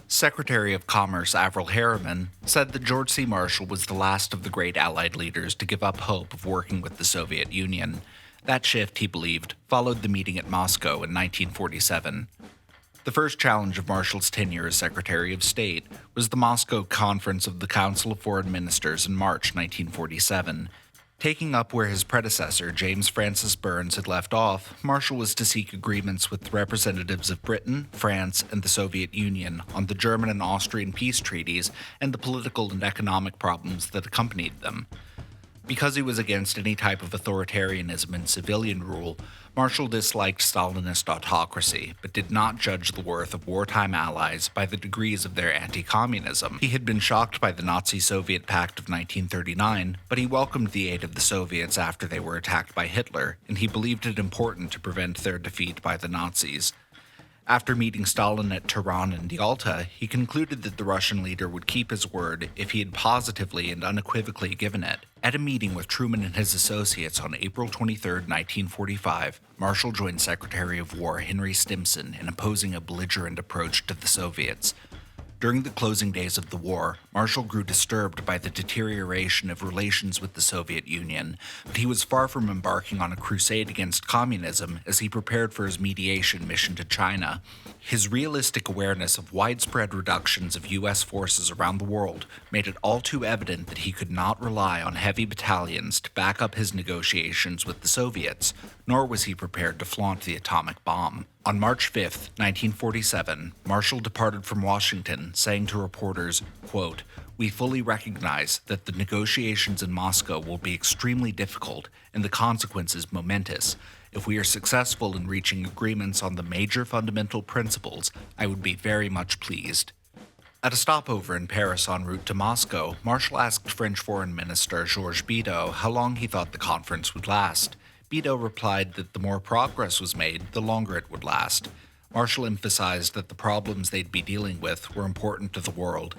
Secretary of Commerce Avril Harriman said that George C. Marshall was the last of the great Allied leaders to give up hope of working with the Soviet Union. That shift, he believed, followed the meeting at Moscow in 1947. The first challenge of Marshall's tenure as Secretary of State was the Moscow Conference of the Council of Foreign Ministers in March 1947. Taking up where his predecessor, James Francis Burns, had left off, Marshall was to seek agreements with representatives of Britain, France, and the Soviet Union on the German and Austrian peace treaties and the political and economic problems that accompanied them. Because he was against any type of authoritarianism and civilian rule, Marshall disliked Stalinist autocracy, but did not judge the worth of wartime allies by the degrees of their anti-communism. He had been shocked by the Nazi-Soviet Pact of 1939, but he welcomed the aid of the Soviets after they were attacked by Hitler, and he believed it important to prevent their defeat by the Nazis. After meeting Stalin at Tehran and Yalta, he concluded that the Russian leader would keep his word if he had positively and unequivocally given it. At a meeting with Truman and his associates on April 23, 1945, Marshall joined Secretary of War Henry Stimson in opposing a belligerent approach to the Soviets. During the closing days of the war, Marshall grew disturbed by the deterioration of relations with the Soviet Union, but he was far from embarking on a crusade against communism as he prepared for his mediation mission to China. His realistic awareness of widespread reductions of U.S. forces around the world made it all too evident that he could not rely on heavy battalions to back up his negotiations with the Soviets, nor was he prepared to flaunt the atomic bomb. On March 5, 1947, Marshall departed from Washington, saying to reporters, quote, "We fully recognize that the negotiations in Moscow will be extremely difficult and the consequences momentous. If we are successful in reaching agreements on the major fundamental principles, I would be very much pleased." At a stopover in Paris en route to Moscow, Marshall asked French Foreign Minister Georges Bidault how long he thought the conference would last. Bidault replied that the more progress was made, the longer it would last. Marshall emphasized that the problems they'd be dealing with were important to the world.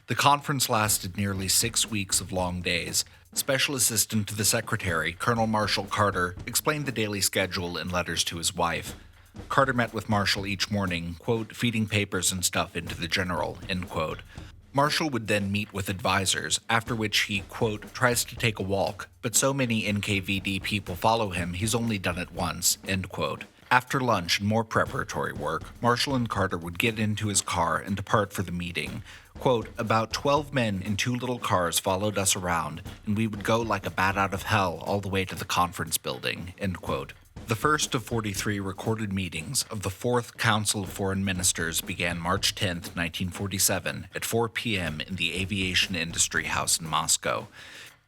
The conference lasted nearly 6 weeks of long days. Special Assistant to the Secretary, Colonel Marshall Carter, explained the daily schedule in letters to his wife. Carter met with Marshall each morning, quote, "feeding papers and stuff into the general," end quote. Marshall would then meet with advisors, after which he, quote, "tries to take a walk, but so many NKVD people follow him, he's only done it once," end quote. After lunch and more preparatory work, Marshall and Carter would get into his car and depart for the meeting. Quote, "About 12 men in 2 little cars followed us around, and we would go like a bat out of hell all the way to the conference building," end quote. The first of 43 recorded meetings of the Fourth Council of Foreign Ministers began March 10, 1947, at 4 p.m. in the Aviation Industry House in Moscow.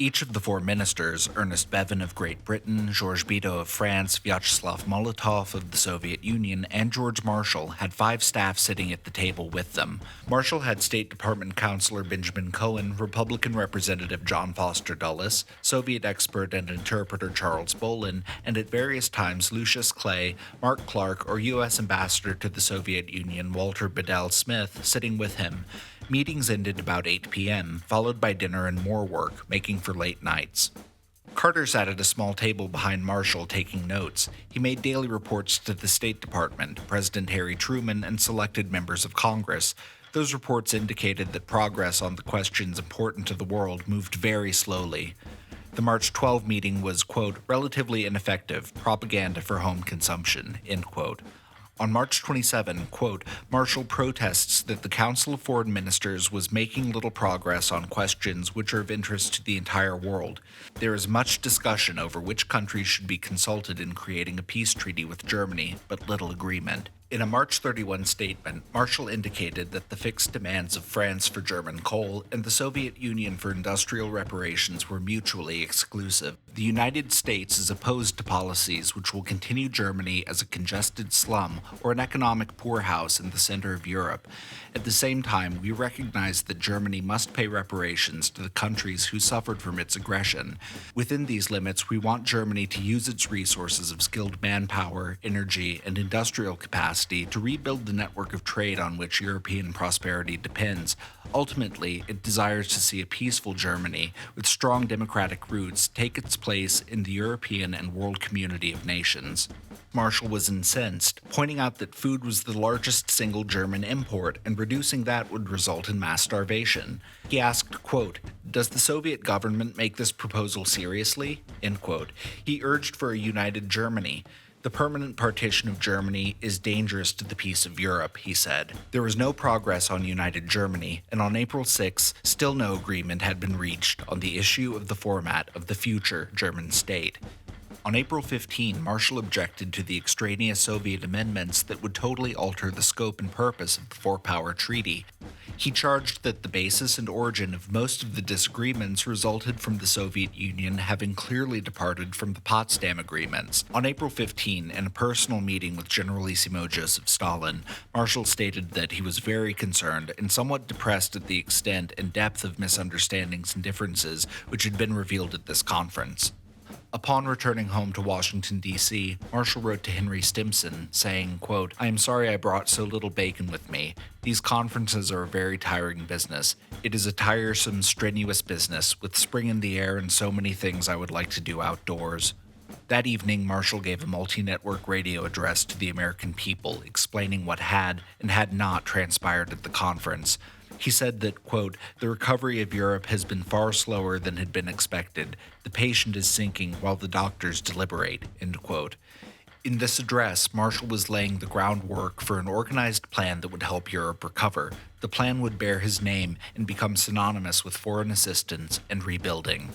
Each of the 4 ministers, Ernest Bevin of Great Britain, Georges Bidault of France, Vyacheslav Molotov of the Soviet Union, and George Marshall, had 5 staff sitting at the table with them. Marshall had State Department Counselor Benjamin Cohen, Republican Representative John Foster Dulles, Soviet expert and interpreter Charles Bolin, and at various times Lucius Clay, Mark Clark, or U.S. Ambassador to the Soviet Union Walter Bidault Smith sitting with him. Meetings ended about 8 p.m., followed by dinner and more work, making for late nights. Carter sat at a small table behind Marshall taking notes. He made daily reports to the State Department, President Harry Truman, and selected members of Congress. Those reports indicated that progress on the questions important to the world moved very slowly. The March 12 meeting was, quote, "relatively ineffective, propaganda for home consumption," end quote. On March 27, quote, Marshall protests that the Council of Foreign Ministers was making little progress on questions which are of interest to the entire world. There is much discussion over which countries should be consulted in creating a peace treaty with Germany, but little agreement. In a March 31 statement, Marshall indicated that the fixed demands of France for German coal and the Soviet Union for industrial reparations were mutually exclusive. The United States is opposed to policies which will continue Germany as a congested slum or an economic poorhouse in the center of Europe. At the same time, we recognize that Germany must pay reparations to the countries who suffered from its aggression. Within these limits, we want Germany to use its resources of skilled manpower, energy, and industrial capacity to rebuild the network of trade on which European prosperity depends. Ultimately, it desires to see a peaceful Germany with strong democratic roots take its place in the European and world community of nations. Marshall was incensed, pointing out that food was the largest single German import and reducing that would result in mass starvation. He asked, quote, "Does the Soviet government make this proposal seriously?" End quote. He urged for a united Germany. "The permanent partition of Germany is dangerous to the peace of Europe," he said. There was no progress on united Germany, and on April 6, still no agreement had been reached on the issue of the format of the future German state. On April 15, Marshall objected to the extraneous Soviet amendments that would totally alter the scope and purpose of the Four-Power Treaty. He charged that the basis and origin of most of the disagreements resulted from the Soviet Union having clearly departed from the Potsdam Agreements. On April 15, in a personal meeting with Generalissimo Joseph Stalin, Marshall stated that he was very concerned and somewhat depressed at the extent and depth of misunderstandings and differences which had been revealed at this conference. Upon returning home to Washington, D.C., Marshall wrote to Henry Stimson, saying, quote, "I am sorry I brought so little bacon with me. These conferences are a very tiring business. It is a tiresome, strenuous business, with spring in the air and so many things I would like to do outdoors." That evening, Marshall gave a multi-network radio address to the American people, explaining what had and had not transpired at the conference. He said that, quote, "The recovery of Europe has been far slower than had been expected. The patient is sinking while the doctors deliberate," end quote. In this address, Marshall was laying the groundwork for an organized plan that would help Europe recover. The plan would bear his name and become synonymous with foreign assistance and rebuilding.